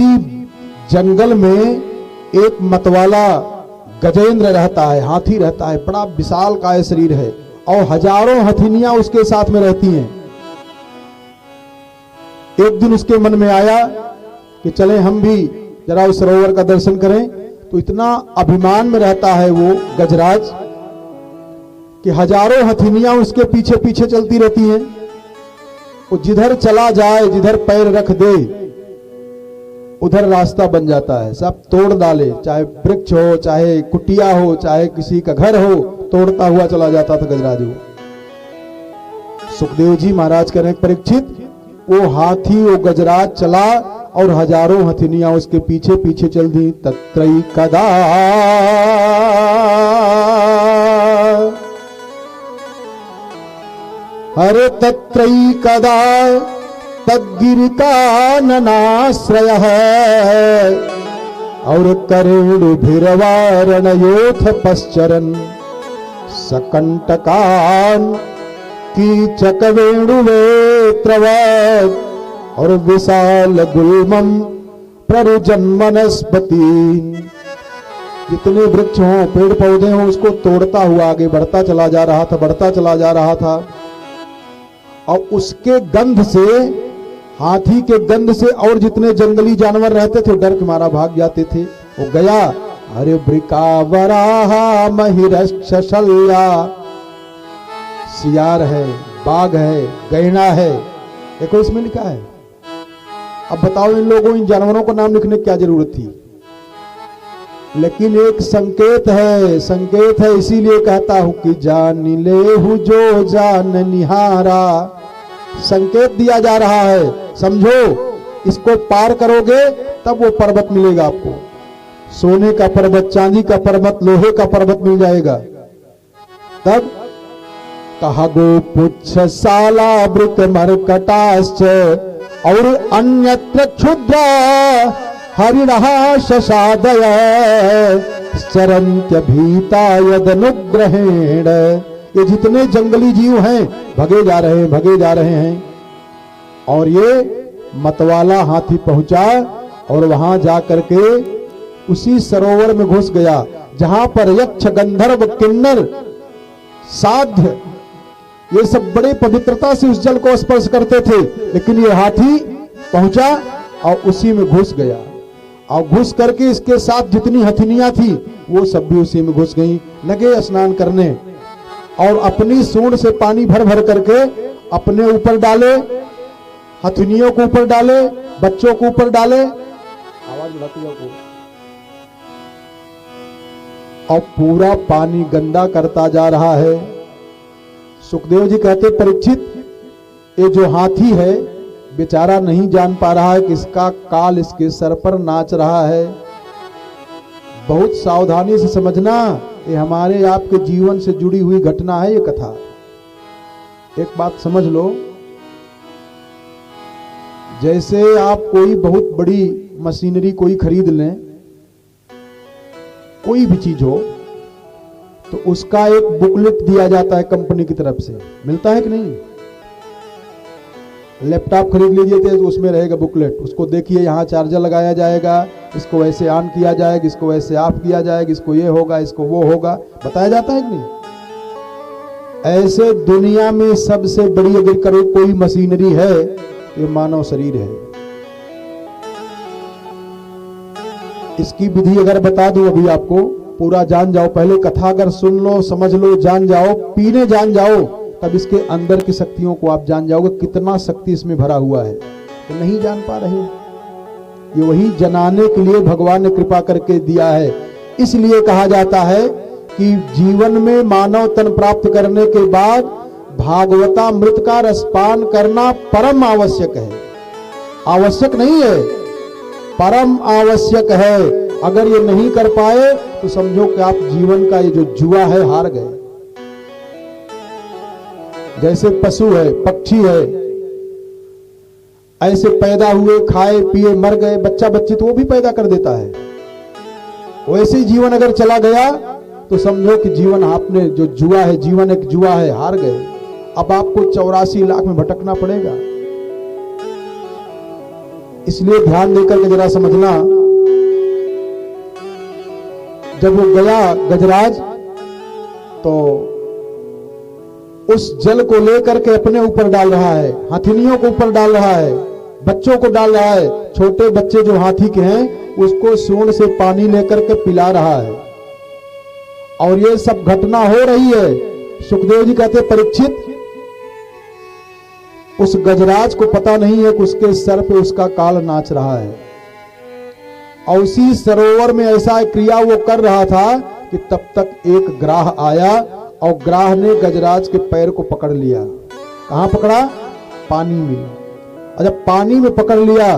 उसी जंगल में एक मतवाला गजेंद्र रहता है, हाथी रहता है, बड़ा विशाल काय शरीर है और हजारों हथिनियां उसके साथ में रहती हैं। एक दिन उसके मन में आया कि चले हम भी जरा उस सरोवर का दर्शन करें। तो इतना अभिमान में रहता है वो गजराज कि हजारों हथिनियां उसके पीछे पीछे चलती रहती हैं। वो जिधर चला जाए, जिधर पैर रख दे, उधर रास्ता बन जाता है, सब तोड़ डाले, चाहे वृक्ष हो, चाहे कुटिया हो, चाहे किसी का घर हो, तोड़ता हुआ चला जाता था गजराज। सुखदेव जी महाराज कह रहे हैं, परीक्षित वो हाथी वो गजराज चला और हजारों हथिनियां उसके पीछे पीछे चल दी। तत्रई कदा हरे तत्रई कदा तद्गिरिकाननाश्रय और करेणुभिर्वारणयोथ पश्चरन् सकंटकान कीचकवेणुवेत्रवत् और विशाल गुल्मम प्ररुजन्मनस्पति। जितने वृक्ष हों, पेड़ पौधे हों, उसको तोड़ता हुआ आगे बढ़ता चला जा रहा था, बढ़ता चला जा रहा था। और उसके गंध से, हाथी के गंध से और जितने जंगली जानवर रहते थे डर के मारा भाग जाते थे। वो गया, अरे वृकावराहा महिरक्षशल्या, सियार है, बाघ है, गैना है, देखो इसमें लिखा है। अब बताओ इन लोगों, इन जानवरों को नाम लिखने की क्या जरूरत थी? लेकिन एक संकेत है, संकेत है, इसीलिए कहता हूं कि जान ले हूं जो जान निहारा। संकेत दिया जा रहा है, समझो, इसको पार करोगे तब वो पर्वत मिलेगा आपको। सोने का पर्वत, चांदी का पर्वत, लोहे का पर्वत मिल जाएगा। तब कहा गो पुच्छ साला वृत मरकटाश्च और अन्यत्र क्षुद्रा हरिणः शशादय चरन्त्य भीता यदनुग्रहेण। ये जितने जंगली जीव हैं भगे जा रहे हैं, भगे जा रहे हैं। और ये मतवाला हाथी पहुंचा और वहां जाकर के उसी सरोवर में घुस गया जहां पर यक्ष, गंधर्व, किन्नर, साध्य, ये सब बड़े पवित्रता से उस जल को स्पर्श करते थे। लेकिन ये हाथी पहुंचा और उसी में घुस गया और घुस करके इसके साथ जितनी हथिनियां थी वो सब भी उसी में घुस गईं। लगे स्नान करने और अपनी सूंड से पानी भर भर करके अपने ऊपर डाले, हथिनियों को ऊपर डाले, बच्चों को ऊपर डाले, आवाज बढ़ाती को, और पूरा पानी गंदा करता जा रहा है। सुखदेव जी कहते, परीक्षित, ये जो हाथी है बेचारा नहीं जान पा रहा है कि इसका काल इसके सर पर नाच रहा है। बहुत सावधानी से समझना, ये हमारे आपके जीवन से जुड़ी हुई घटना है ये कथा। एक बात समझ लो, जैसे आप कोई बहुत बड़ी मशीनरी कोई खरीद लें, कोई भी चीज हो, तो उसका एक बुकलेट दिया जाता है कंपनी की तरफ से, मिलता है कि नहीं? लैपटॉप खरीद लीजिए तो उसमें रहेगा बुकलेट, उसको देखिए, यहाँ चार्जर लगाया जाएगा, इसको ऐसे ऑन किया जाएगा, इसको ऐसे ऑफ किया जाएगा, इसको ये होगा, इसको वो होगा, बताया जाता है कि नहीं? ऐसे दुनिया में सबसे बड़ी अगर करो कोई मशीनरी है, ये मानव शरीर है। इसकी विधि अगर बता दूं अभी आपको, पूरा जान जाओ, पहले कथा अगर सुन लो, समझ लो, जान जाओ, पीने जान जाओ, तब इसके अंदर की शक्तियों को आप जान जाओगे, कितना शक्ति इसमें भरा हुआ है। तो नहीं जान पा रहे हो, ये वही जनाने के लिए भगवान ने कृपा करके दिया है। इसलिए कहा जाता है कि जीवन में मानव तन प्राप्त करने के बाद भागवतामृत का रसपान करना परम आवश्यक है। आवश्यक नहीं है, परम आवश्यक है। अगर ये नहीं कर पाए तो समझो कि आप जीवन का ये जो जुआ है हार गए। जैसे पशु है, पक्षी है, ऐसे पैदा हुए, खाए पिए, मर गए, बच्चा बच्ची तो वो भी पैदा कर देता है। वैसे ही जीवन अगर चला गया तो समझो कि जीवन आपने जो जुआ है, जीवन एक जुआ है, हार गए। अब आपको 84 लाख में भटकना पड़ेगा। इसलिए ध्यान देकर के जरा समझना, जब वो गया गजराज तो उस जल को लेकर के अपने ऊपर डाल रहा है, हाथिनियों को ऊपर डाल रहा है, बच्चों को डाल रहा है। छोटे बच्चे जो हाथी के हैं उसको सूंड से पानी लेकर के पिला रहा है। और ये सब घटना हो रही है। सुखदेव जी कहते परीक्षित, उस गजराज को पता नहीं है कि उसके सर पे उसका काल नाच रहा है। और उसी सरोवर में ऐसा क्रिया वो कर रहा था कि तब तक एक ग्राह आया और ग्राह ने गजराज के पैर को पकड़ लिया। कहां पकड़ा? पानी में। और जब पानी में पकड़ लिया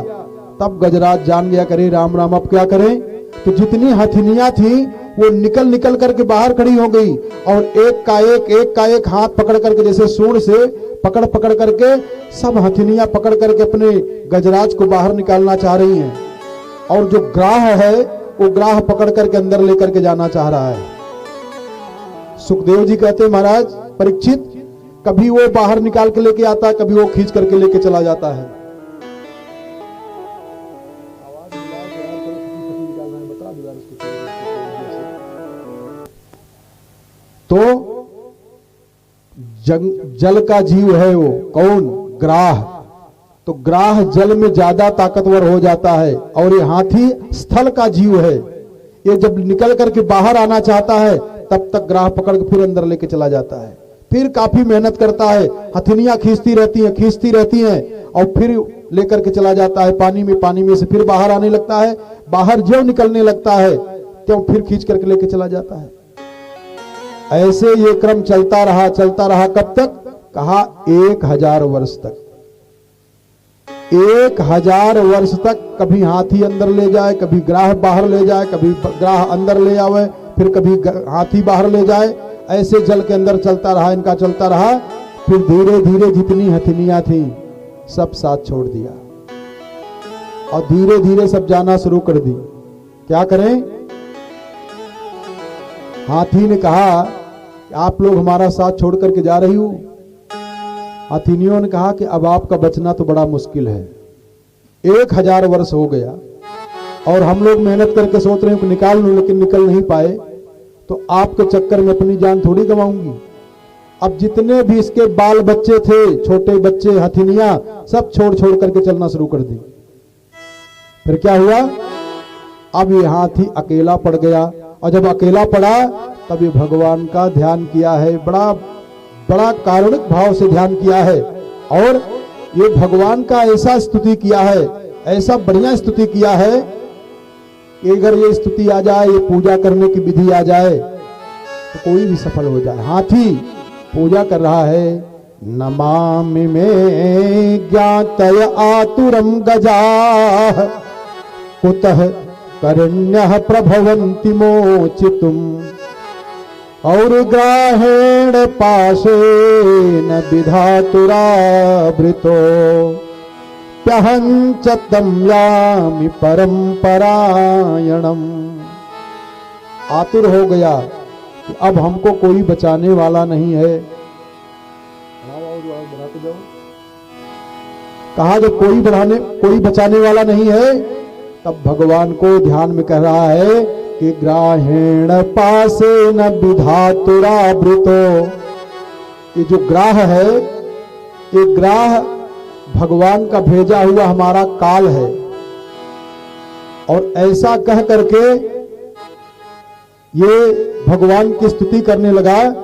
तब गजराज जान गया, करे राम राम अब क्या करें। तो जितनी हथिनियां थी वो निकल निकल करके बाहर खड़ी हो गई और एक का एक हाथ पकड़ करके, जैसे सूंड से पकड़ पकड़ करके सब हथिनियां पकड़ करके अपने गजराज को बाहर निकालना चाह रही हैं। और जो ग्राह है वो ग्राह पकड़ करके अंदर लेकर के जाना चाह रहा है। सुखदेव जी कहते महाराज परीक्षित, कभी वो बाहर निकाल के लेके आता है, कभी वो खींच करके लेके चला जाता है। तो जल का जीव है वो कौन? ग्राह। तो ग्राह जल में ज्यादा ताकतवर हो जाता है और ये हाथी स्थल का जीव है। ये जब निकल करके बाहर आना चाहता है तब तक ग्राह पकड़ के फिर अंदर लेके चला जाता है। फिर काफी मेहनत करता है, हथिनियां खींचती रहती हैं और फिर लेकर के चला जाता है पानी में। पानी में से फिर बाहर आने लगता है, बाहर जो निकलने लगता है तो फिर खींच करके लेके चला जाता है। ऐसे ये क्रम चलता रहा। कब तक? कहा 1000 वर्ष तक। 1000 वर्ष तक कभी हाथी अंदर ले जाए, कभी ग्राह बाहर ले जाए, कभी ग्राह अंदर ले आवे, फिर कभी हाथी बाहर ले जाए। ऐसे जल के अंदर चलता रहा, इनका चलता रहा। फिर धीरे धीरे जितनी हथिनियां थी सब साथ छोड़ दिया और धीरे धीरे सब जाना शुरू कर दी। क्या करें? हाथी ने कहा कि आप लोग हमारा साथ छोड़ करके जा रही हो। हथिनियों ने कहा कि अब आपका बचना तो बड़ा मुश्किल है। 1000 वर्ष हो गया और हम लोग मेहनत करके सोच रहे हैं कि निकाल लूं, लेकिन निकल नहीं पाए। तो आपके चक्कर में अपनी जान थोड़ी गंवाऊंगी। अब जितने भी इसके बाल बच्चे थे, छोटे बच्चे, हथिनियां, सब छोड़ छोड़ करके चलना शुरू कर दी। फिर क्या हुआ? अब ये हाथी अकेला पड़ गया और जब अकेला पड़ा तब ये भगवान का ध्यान किया है, बड़ा बड़ा कारुणिक भाव से ध्यान किया है और ये भगवान का ऐसा स्तुति किया है, ऐसा बढ़िया स्तुति किया है कि अगर ये स्तुति आ जाए, ये पूजा करने की विधि आ जाए तो कोई भी सफल हो जाए। हाथी पूजा कर रहा है, नमामि में ज्ञातय आतुरम गजाः कुतः करण्यः प्रभवन्ति मोचितुम् और ग्राहेण पाशेन विधातुरावृतो प्यहंच तं यामि परंपरायणम। आतुर हो गया कि अब हमको कोई बचाने वाला नहीं है। कहा जब कोई बचाने वाला नहीं है तब भगवान को ध्यान में कह रहा है कि ग्राहेण पासे न विधातुरावृतो। ये जो ग्राह है, ये ग्राह भगवान का भेजा हुआ हमारा काल है। और ऐसा कह करके ये भगवान की स्तुति करने लगा।